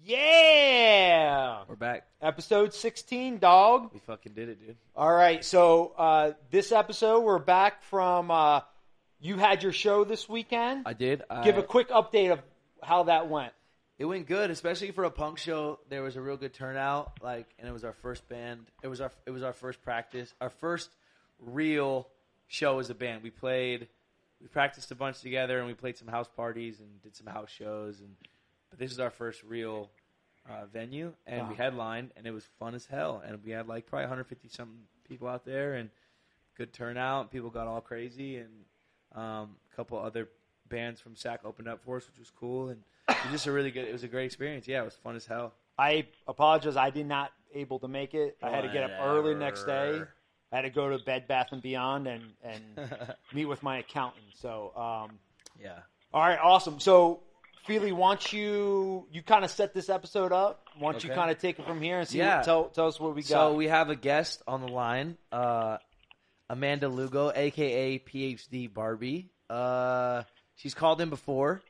Yeah! We're back. Episode 16, dog. We fucking did it, dude. All right, so this episode, we're back from, you had your show this weekend. I did. Give a quick update of how that went. It went good, especially for a punk show. There was a real good turnout, and it was our first band. It was our first practice, our first real show as a band. We practiced a bunch together, and we played some house parties and did some house shows. But this is our first real venue, and we headlined, and it was fun as hell. And we had probably 150 something people out there, and good turnout. People got all crazy, and a couple other bands from SAC opened up for us, which was cool. And it was just it was a great experience. Yeah, it was fun as hell. I apologize. I did not able to make it. I had to get up early next day. I had to go to Bed Bath & Beyond and meet with my accountant. So, yeah. All right, awesome. So, Fili, why don't you kind of set this episode up? Why don't you kind of take it from here and tell us what we got? So we have a guest on the line, Amanda Lugo, a.k.a. PHDBARBIE. She's called in before.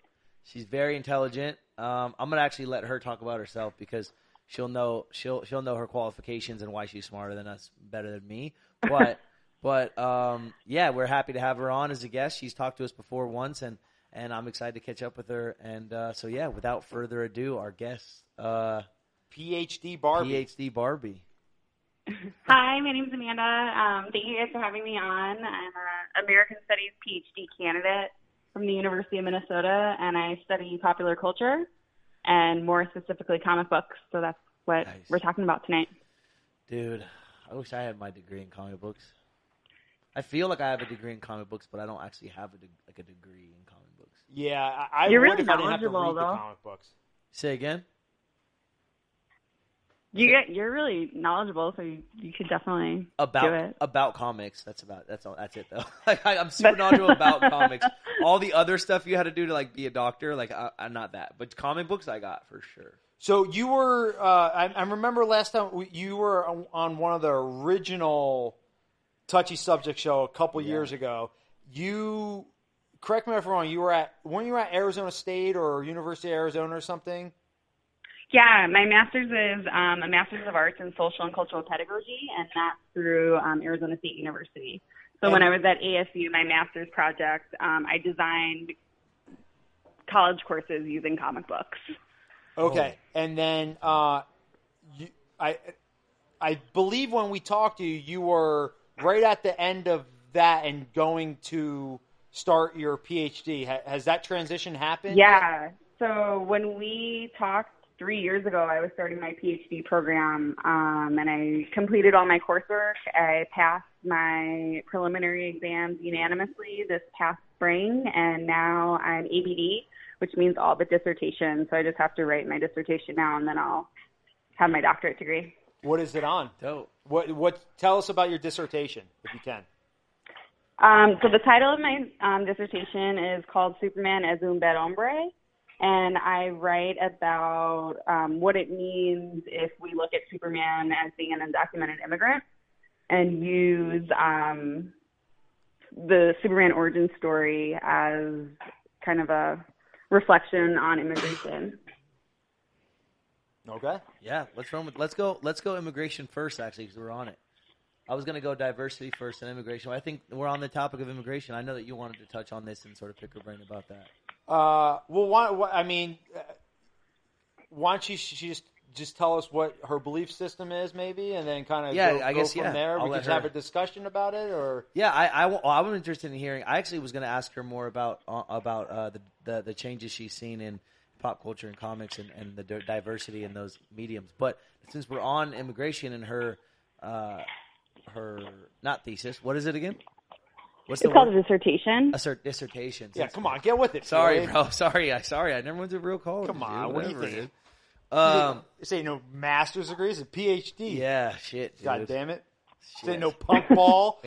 She's very intelligent. I'm going to actually let her talk about herself because she'll know her qualifications and why she's smarter than us, better than me. But yeah, we're happy to have her on as a guest. She's talked to us before once, and I'm excited to catch up with her. And so, yeah, without further ado, our guest, PHDBARBIE. Hi, my name's Amanda. Thank you guys for having me on. I'm an American Studies PhD candidate from the University of Minnesota, and I study popular culture and more specifically comic books. So that's what we're talking about tonight. Dude, I wish I had my degree in comic books. I feel like I have a degree in comic books, but I don't actually have a degree in comic books. Yeah, I You're would really if I didn't have to read knowledgeable, the though. comic books. Say again? You're really knowledgeable, so you could definitely do it. About comics. That's it though. I'm super knowledgeable about comics. All the other stuff you had to do to be a doctor, I'm not that. But comic books, I got for sure. So you were, I remember last time you were on one of the original Touchy Subject show a couple years ago. You, correct me if I'm wrong, weren't you at Arizona State or University of Arizona or something? Yeah, my master's is a Master's of Arts in Social and Cultural Pedagogy, and that's through Arizona State University. So when I was at ASU, my master's project, I designed college courses using comic books. Okay, and then I believe when we talked to you, you were right at the end of that and going to start your PhD. Has that transition happened? Yeah, so when we talked 3 years ago, I was starting my PhD program, and I completed all my coursework. I passed my preliminary exams unanimously this past spring, and now I'm ABD, which means all but dissertation. So I just have to write my dissertation now, and then I'll have my doctorate degree. What is it on? Dope. What? Tell us about your dissertation, if you can. So the title of my dissertation is called Superman as un bel hombre. And I write about what it means if we look at Superman as being an undocumented immigrant and use the Superman origin story as kind of a reflection on immigration. Okay. Yeah, let's go immigration first, actually, because we're on it. I was going to go diversity first and immigration. I think we're on the topic of immigration. I know that you wanted to touch on this and sort of pick her brain about that. Well, why don't you just tell us what her belief system is, maybe, and then kind of go from there? We could have a discussion about it, or I'm interested in hearing. I actually was going to ask her more about the changes she's seen in pop culture and comics and the diversity in those mediums. But since we're on immigration and her not thesis, what is it again? It's called a dissertation. A dissertation. Yeah, come on, get with it. Sorry, bro. Sorry. I never went to real college. Come on, what do you think? This ain't no master's degree, it's a PhD. Yeah, shit, dude. God damn it. This ain't no punk ball.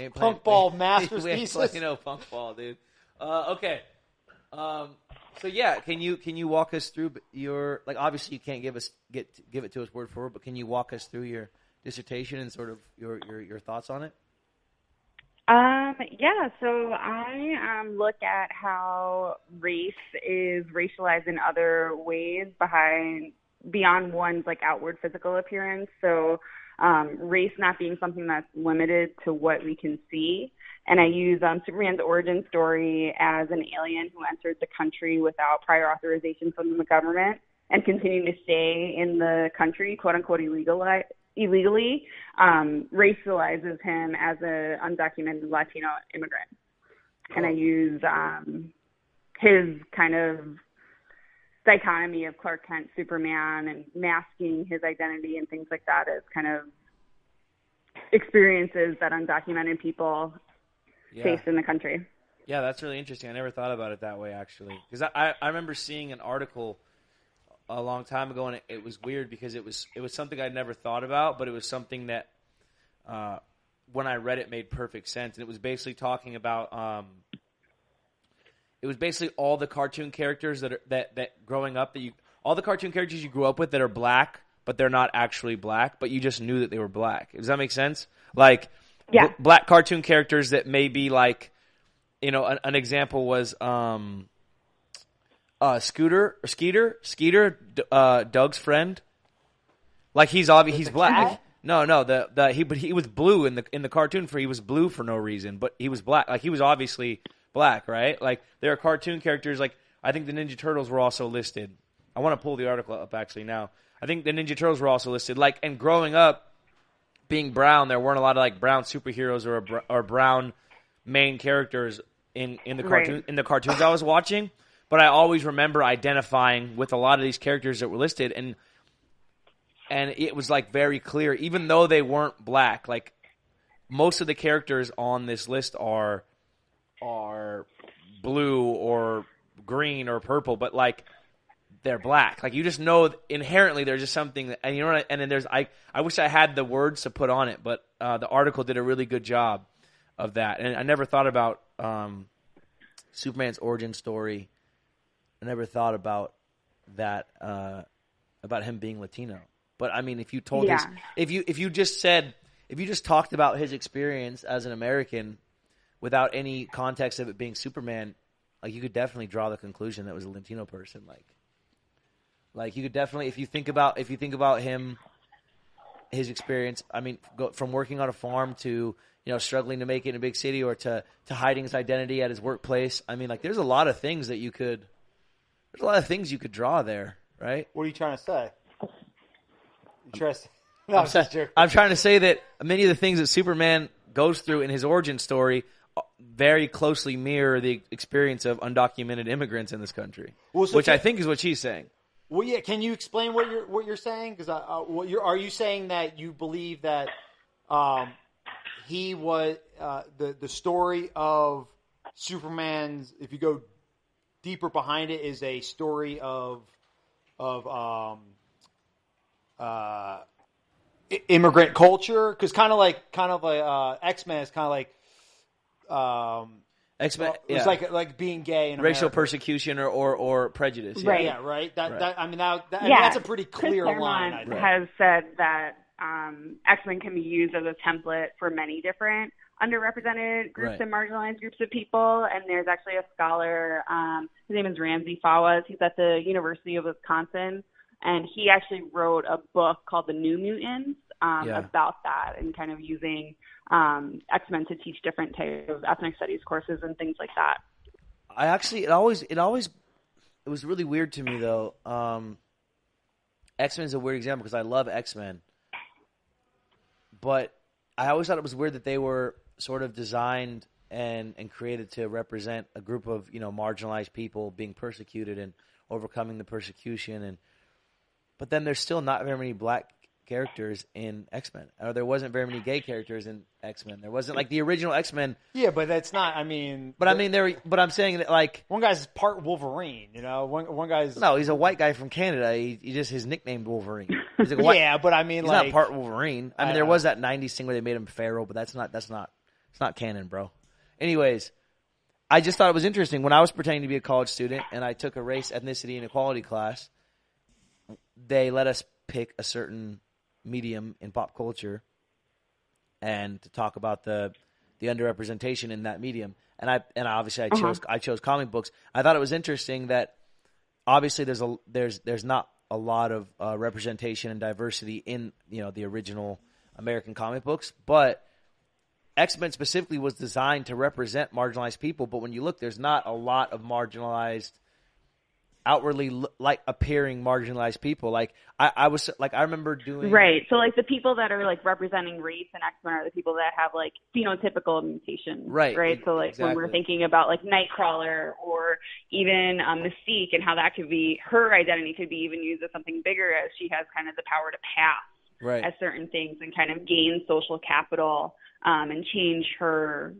Ball master's thesis. We ain't playing no punk ball, dude. Okay. So yeah, can you walk us through your, obviously you can't give it to us word for word, but can you walk us through your dissertation and sort of your thoughts on it? Yeah, so I look at how race is racialized in other ways beyond one's like outward physical appearance. So race not being something that's limited to what we can see. And I use Superman's origin story as an alien who entered the country without prior authorization from the government and continuing to stay in the country, quote unquote, illegally, racializes him as an undocumented Latino immigrant. And I use his kind of dichotomy of Clark Kent, Superman, and masking his identity and things like that as kind of experiences that undocumented people face in the country. Yeah, that's really interesting. I never thought about it that way, actually. Because I remember seeing an article a long time ago, and it was weird because it was something I'd never thought about, but it was something that when I read it made perfect sense. And it was basically talking about it was basically all the cartoon characters that growing up all the cartoon characters you grew up with that are black, but they're not actually black, but you just knew that they were black. Does that make sense? Like black cartoon characters that may be like, an example was Skeeter, Doug's friend. Like he's black. No, but he was blue in the cartoon he was blue for no reason, but he was black. Like he was obviously black, right? Like there are cartoon characters, like I think the Ninja Turtles were also listed. I want to pull the article up actually now. I think the Ninja Turtles were also listed. Like, and growing up, being brown, there weren't a lot of like brown superheroes or brown main characters in the cartoons I was watching. But I always remember identifying with a lot of these characters that were listed, and it was like very clear, even though they weren't black. Like most of the characters on this list are blue or green or purple, but like they're black. Like you just know inherently there's just something that, and and then there's I wish I had the words to put on it, but the article did a really good job of that. And I never thought about Superman's origin story. I never thought about that about him being Latino. But I mean, if you told if you just talked about his experience as an American without any context of it being Superman, like you could definitely draw the conclusion that it was a Latino person. Like you could definitely, if you think about him, his experience. I mean, from working on a farm to struggling to make it in a big city, or to hiding his identity at his workplace. I mean, like there's a lot of things that you could draw there, right? What are you trying to say? I'm trying to say that many of the things that Superman goes through in his origin story very closely mirror the experience of undocumented immigrants in this country, which I think is what she's saying. Well, yeah. Can you explain what you're saying? Because are you saying that you believe that he was the story of Superman's? If you go deeper behind it, is a story of immigrant culture? Because kind of like X-Men is kind of like X-Men. It's like being gay in racial America. Persecution or prejudice. Yeah. Right. Yeah, right. That Yeah. that's a pretty clear Chris line. Claremont has said that X-Men can be used as a template for many different underrepresented groups and marginalized groups of people. And there's actually a scholar, his name is Ramsey Fawaz. He's at the University of Wisconsin, and he actually wrote a book called The New Mutants about that, and kind of using X-Men to teach different types of ethnic studies courses and things like that. It was really weird to me though. X-Men is a weird example because I love X-Men, but I always thought it was weird that they were sort of designed and created to represent a group of marginalized people being persecuted and overcoming the persecution, but then there's still not very many black characters in X-Men, or there wasn't very many gay characters in X-Men. There wasn't like the original X-Men. Yeah, but that's not. I mean, but I'm saying that like one guy's part Wolverine. One guy's he's a white guy from Canada. He just his nickname Wolverine. He's like but I mean, he's not part Wolverine. I mean, there was that '90s thing where they made him feral, but it's not canon, bro. Anyways, I just thought it was interesting when I was pretending to be a college student and I took a race, ethnicity, and equality class. They let us pick a certain medium in pop culture and to talk about the underrepresentation in that medium, and obviously I chose comic books. I thought it was interesting that obviously there's not a lot of representation and diversity in the original American comic books, but X-Men specifically was designed to represent marginalized people. But when you look, there's not a lot of marginalized, outwardly like appearing marginalized people. Like I remember doing right. So like the people that are like representing race in X-Men are the people that have like phenotypical mutations, right? So like when we're thinking about like Nightcrawler or even Mystique and how that could be, her identity could be even used as something bigger, as she has kind of the power to pass at certain things and kind of gain social capital and change her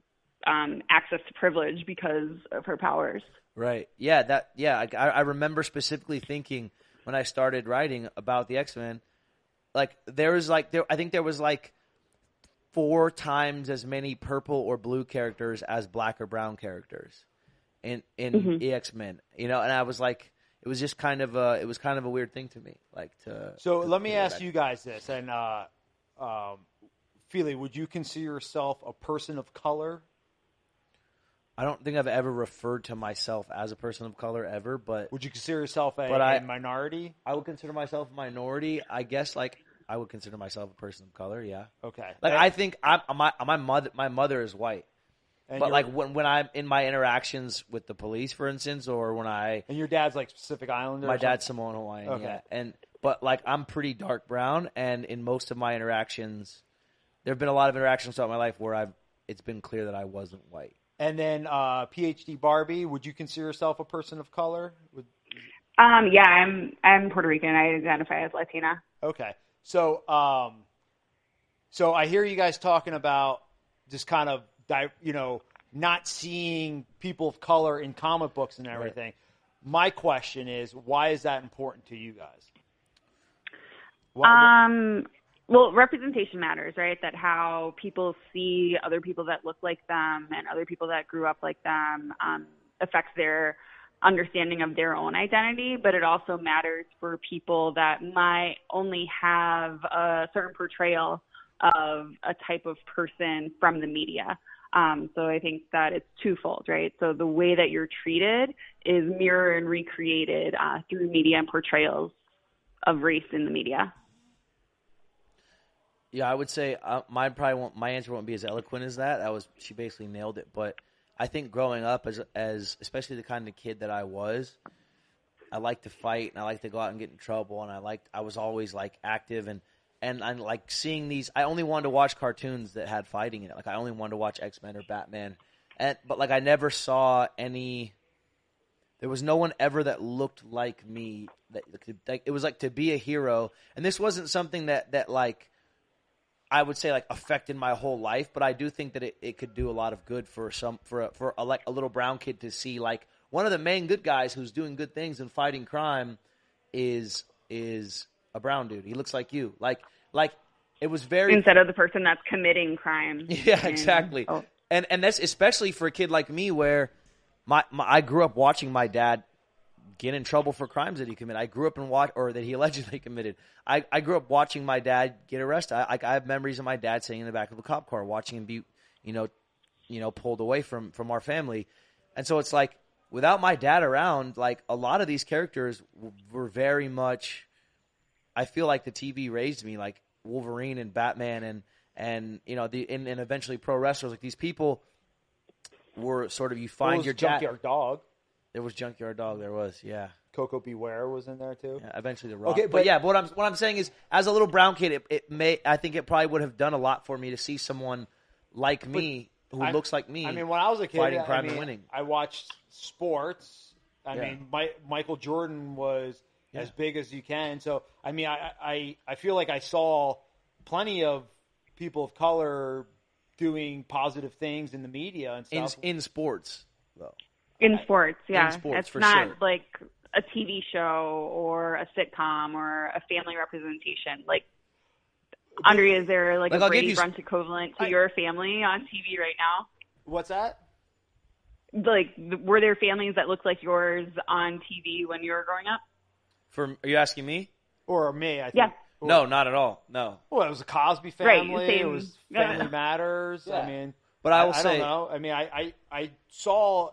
access to privilege because of her powers. Right. Yeah. I remember specifically thinking when I started writing about the X-Men, I think there was like 4 times as many purple or blue characters as black or brown characters in the X-Men. And I was like, it was just kind of a weird thing to me. So let me ask you guys this, and Fili, would you consider yourself a person of color? I don't think I've ever referred to myself as a person of color ever, but... Would you consider yourself a minority? I would consider myself a minority. I guess, I would consider myself a person of color, yeah. Okay. I think my mother is white. But, when I'm in my interactions with the police, for instance, or when I... And your dad's, Pacific Islander? My dad's Samoan Hawaiian, okay. Yeah. But I'm pretty dark brown, and in most of my interactions... There have been a lot of interactions throughout my life where it's been clear that I wasn't white. And then PHDBARBIE, would you consider yourself a person of color? Yeah, I'm Puerto Rican. I identify as Latina. Okay. So I hear you guys talking about just kind of, not seeing people of color in comic books and everything. Right. My question is, why is that important to you guys? Well, representation matters, right? That how people see other people that look like them and other people that grew up like them affects their understanding of their own identity, but it also matters for people that might only have a certain portrayal of a type of person from the media. So I think that it's twofold, right? So the way that you're treated is mirrored and recreated through media and portrayals of race in the media. Yeah, I would say my answer won't be as eloquent as that. She basically nailed it. But I think growing up as especially the kind of kid that I was, I liked to fight and I liked to go out and get in trouble, and I was always active and I like seeing these. I only wanted to watch cartoons that had fighting in it. I only wanted to watch X-Men or Batman, but I never saw any. There was no one ever that looked like me. It was to be a hero, and this wasn't something that I would say affected my whole life, but I do think that it could do a lot of good for a little brown kid to see one of the main good guys who's doing good things and fighting crime is a brown dude. He looks like you. It was very instead of the person that's committing crime. Yeah, exactly. And that's especially for a kid like me where I grew up watching my dad get in trouble for crimes that he committed. I grew up or that he allegedly committed. I grew up watching my dad get arrested. I have memories of my dad sitting in the back of a cop car watching him be, pulled away from our family. And so it's without my dad around, a lot of these characters were very much, I feel like the TV raised me, like Wolverine and Batman and eventually pro wrestlers. These people were sort of, you find your Junkyard Dog. There was Junkyard Dog. There was, yeah. Coco Beware was in there too. Yeah, eventually the Rock. Okay, but what I'm saying is, as a little brown kid, I think it probably would have done a lot for me to see someone like me who looks like me. I mean, when I was a kid, fighting crime and winning. I watched sports. I mean, Michael Jordan was as big as you can. So I mean, I feel like I saw plenty of people of color doing positive things in the media and stuff in sports, though. In sports, yeah. In sports, it's for not sure. like a TV show or a sitcom or a family representation. Andrea, is there a Brady Bunch equivalent to your family on TV right now? What's that? Were there families that looked like yours on TV when you were growing up? Are you asking me? Or me, I think. Yeah. No, not at all. No. Well, it was a Cosby family. Right, it was Family Matters. Yeah. I mean, but I will say, I don't know. I mean, I saw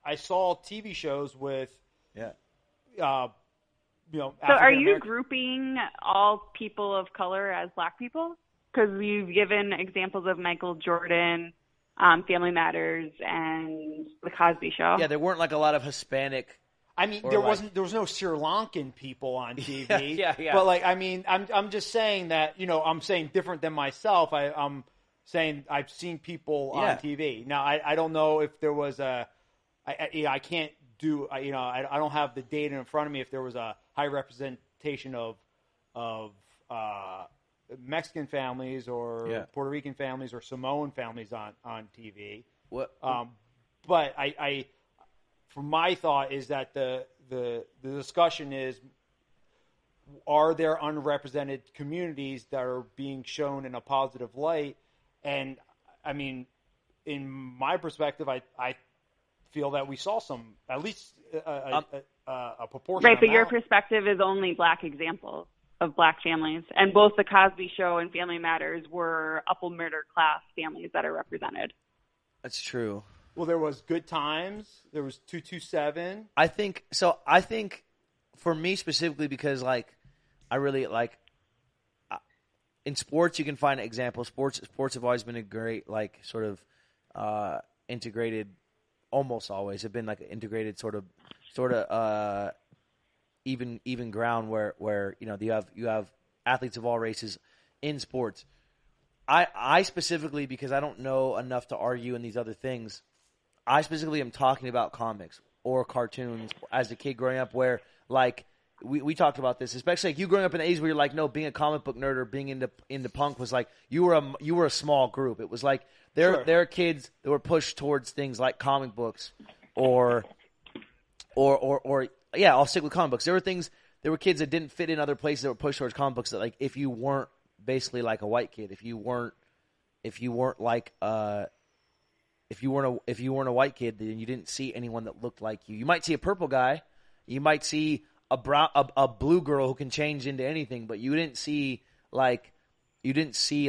TV shows with So are you grouping all people of color as Black people? Because you've given examples of Michael Jordan, Family Matters, and The Cosby Show. Yeah, there weren't like a lot of Hispanic. I mean, there was no Sri Lankan people on TV. Yeah. But like, I mean, I'm just saying that, I'm saying different than myself. I'm saying I've seen people on TV. Now, I don't know if there was I can't do, I don't have the data in front of me if there was a high representation of Mexican families or Puerto Rican families or Samoan families on TV. What? But I from my thought is that the discussion is, are there unrepresented communities that are being shown in a positive light? And I mean, in my perspective, I feel that we saw some, at least a proportion. Right, but your perspective is only Black examples of Black families, and both The Cosby Show and Family Matters were upper middle class families that are represented. That's true. Well, there was Good Times. There was 227. I think for me specifically, because like I really like in sports, you can find examples. Sports have always been a great like sort of integrated. Almost always have been like an integrated sort of even ground where you have athletes of all races in sports. I specifically, because I don't know enough to argue in these other things, I specifically am talking about comics or cartoons as a kid growing up, where like we talked about this, especially like you growing up in the 80s where you're like, no, being a comic book nerd or being into punk was like you were a small group. It was like there are kids that were pushed towards things like comic books or I'll stick with comic books. There were kids that didn't fit in other places that were pushed towards comic books, that like if you weren't basically like a white kid, if you weren't a white kid, then you didn't see anyone that looked like you. You might see a purple guy, you might see a blue girl who can change into anything, but you didn't see a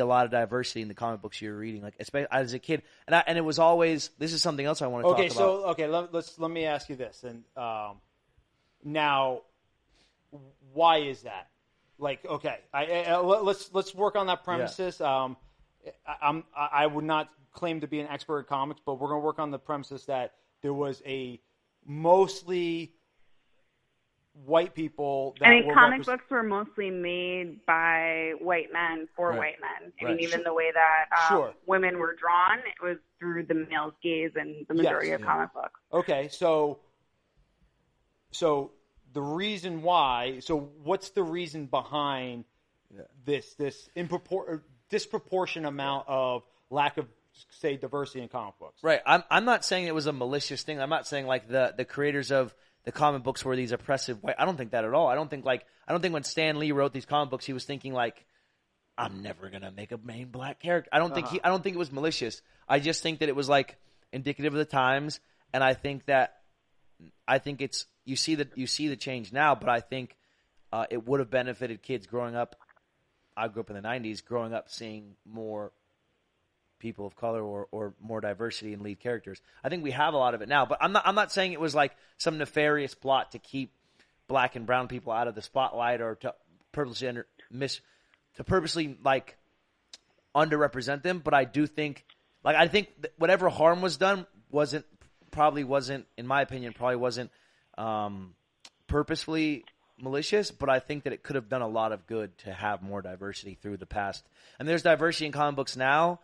lot of diversity in the comic books you were reading, like especially as a kid. And it was always, this is something else I want to talk about. Let me ask you this, and now, why is that? Like, okay, let's work on that premises. Yeah. I would not claim to be an expert at comics, but we're going to work on the premises that there was a mostly white people that comic books were mostly made by white men for white men. I mean, even the way that women were drawn, it was through the male's gaze in the majority of comic books. Okay, so the reason why, what's the reason behind this disproportionate amount of lack of, say, diversity in comic books? Right. I'm not saying it was a malicious thing. I'm not saying like the creators of the comic books were these oppressive white. I don't think that at all. I don't think when Stan Lee wrote these comic books, he was thinking like, I'm never gonna make a main black character. I don't think it was malicious. I just think that it was like indicative of the times, and I think it's you see the change now, but I think it would have benefited kids growing up. I grew up in the 90s, growing up seeing more people of color or more diversity in lead characters. I think we have a lot of it now, but I'm not saying it was like some nefarious plot to keep black and brown people out of the spotlight or to purposely like underrepresent them. But I do think, I think whatever harm was done wasn't, in my opinion, purposefully malicious, but I think that it could have done a lot of good to have more diversity through the past. And there's diversity in comic books now,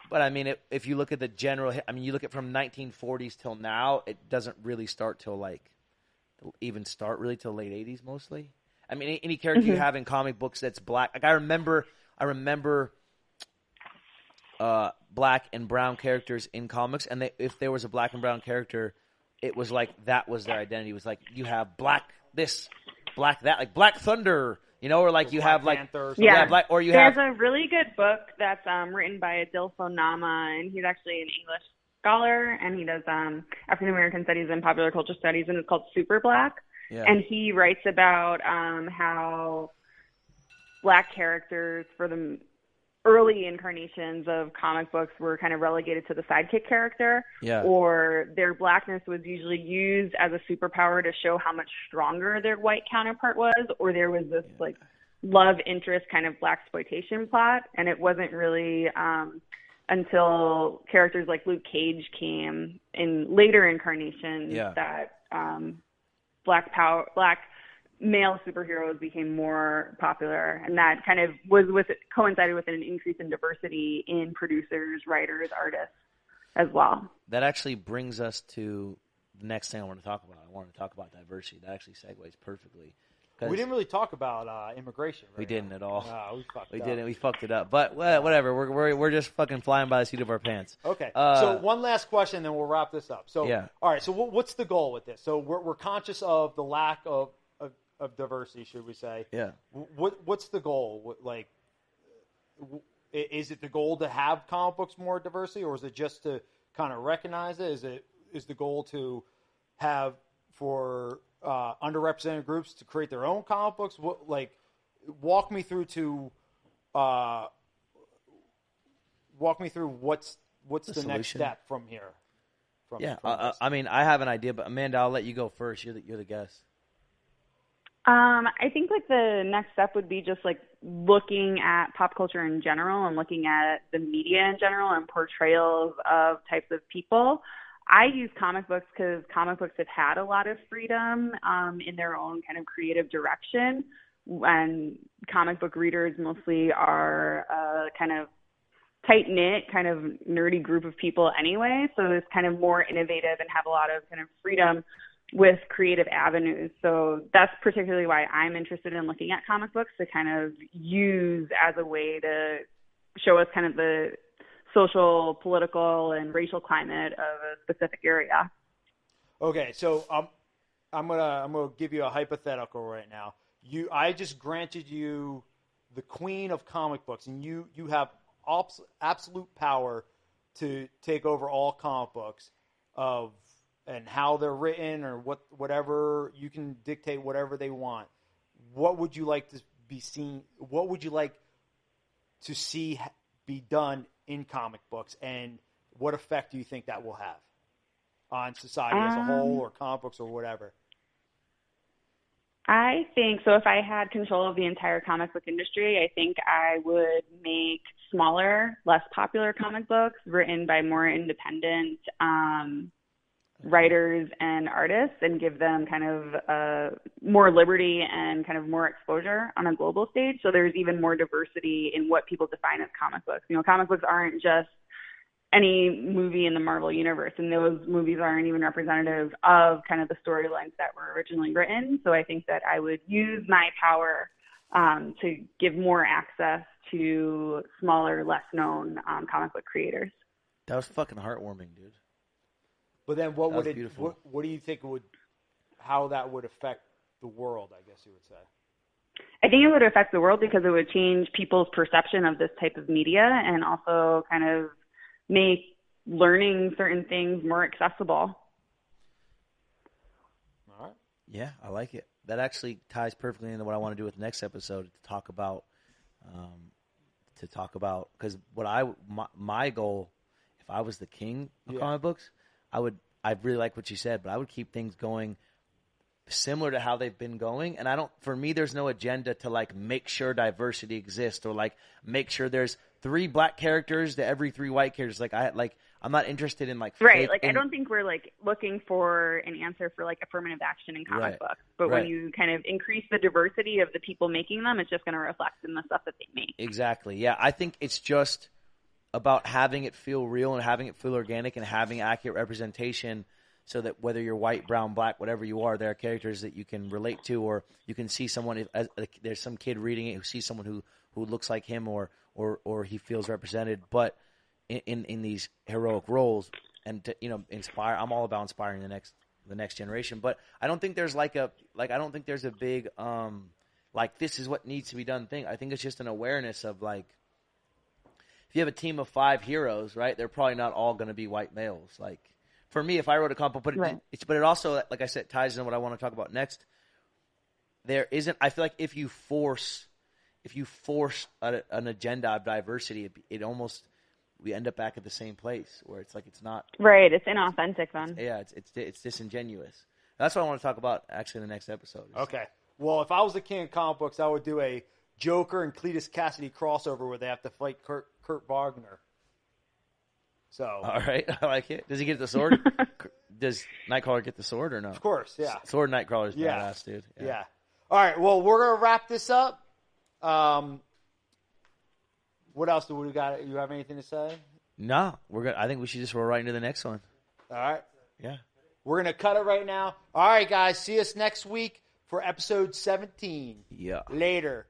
but I mean, if you look at the general, you look at from 1940s till now, it doesn't really start till late 80s mostly. I mean, any character you have in comic books that's black, like I remember black and brown characters in comics, and if there was a black and brown character, it was like that was their identity. It was like you have black this, black that, like Black Thunder, or like you have like black, or you There's a really good book that's written by Adilfo Nama, and he's actually an English scholar, and he does African American studies and popular culture studies, and it's called Super Black. Yeah. And he writes about how black characters early incarnations of comic books were kind of relegated to the sidekick character, or their blackness was usually used as a superpower to show how much stronger their white counterpart was, or there was this like love interest kind of blaxploitation plot, and it wasn't really until characters like Luke Cage came in later incarnations that black male superheroes became more popular, and that kind of coincided with an increase in diversity in producers, writers, artists as well. That actually brings us to the next thing I want to talk about. I want to talk about diversity. That actually segues perfectly. We didn't really talk about immigration. We didn't at all. No, we didn't. We fucked it up. But whatever. We're just fucking flying by the seat of our pants. Okay. So one last question, then we'll wrap this up. So all right. So what's the goal with this? So we're conscious of the lack of diversity, should we say? Yeah. What's the goal? Like, is it the goal to have comic books more diversity, or is it just to kind of recognize it? Is the goal to have for underrepresented groups to create their own comic books? Walk me through what's the next step from here. I mean, I have an idea, but Amanda, I'll let you go first. You're the guest. I think like the next step would be just like looking at pop culture in general and looking at the media in general and portrayals of types of people. I use comic books because comic books have had a lot of freedom in their own kind of creative direction, and comic book readers mostly are kind of tight-knit, kind of nerdy group of people anyway, so it's kind of more innovative and have a lot of kind of freedom with creative avenues. So that's particularly why I'm interested in looking at comic books, to kind of use as a way to show us kind of the social, political, and racial climate of a specific area. Okay, so I'm gonna give you a hypothetical right now. I just granted you the queen of comic books, and you have absolute power to take over all comic books and how they're written, or whatever. You can dictate whatever they want. What would you like to be seen? What would you like to see be done in comic books, and what effect do you think that will have on society as a whole, or comic books, or whatever? I think so. If I had control of the entire comic book industry, I think I would make smaller, less popular comic books written by more independent writers and artists, and give them kind of more liberty and kind of more exposure on a global stage. So there's even more diversity in what people define as comic books. You know, comic books aren't just any movie in the Marvel universe, and those movies aren't even representative of kind of the storylines that were originally written. So I think that I would use my power to give more access to smaller, less known comic book creators. That was fucking heartwarming, dude. But then what do you think how that would affect the world, I guess you would say? I think it would affect the world because it would change people's perception of this type of media, and also kind of make learning certain things more accessible. All right. Yeah, I like it. That actually ties perfectly into what I want to do with the next episode, to talk about because my goal, if I was the king of comic books, I really like what you said, but I would keep things going similar to how they've been going. And for me, there's no agenda to like make sure diversity exists, or like make sure there's 3 black characters to every 3 white characters. I'm not interested in right. I don't think we're like looking for an answer for like affirmative action in comic books, but when you kind of increase the diversity of the people making them, it's just going to reflect in the stuff that they make. Exactly. Yeah. I think it's just about having it feel real and having it feel organic and having accurate representation, so that whether you're white, brown, black, whatever you are, there are characters that you can relate to, or you can see someone, there's some kid reading it who sees someone who looks like him, or he feels represented, but in these heroic roles, and to, inspire. I'm all about inspiring the next generation, but I don't think there's I don't think there's a big this is what needs to be done thing. I think it's just an awareness of like, if you have a team of 5 heroes, right, they're probably not all going to be white males. Like, for me, if I wrote a comic book, but it also, like I said, ties in what I want to talk about next. I feel like if if you force an agenda of diversity, it almost we end up back at the same place where it's like it's not right. It's inauthentic then. Yeah, it's disingenuous. That's what I want to talk about actually in the next episode. Okay. Well, if I was the king of comic books, I would do a Joker and Cletus Cassidy crossover where they have to fight Kurt Wagner. So. All right, I like it. Does he get the sword? Does Nightcrawler get the sword or no? Of course, yeah. Sword Nightcrawler's badass, dude. Yeah. All right. Well, we're gonna wrap this up. What else do we got? You have anything to say? No, I think we should just roll right into the next one. All right. Yeah. We're gonna cut it right now. All right, guys. See us next week for episode 17. Yeah. Later.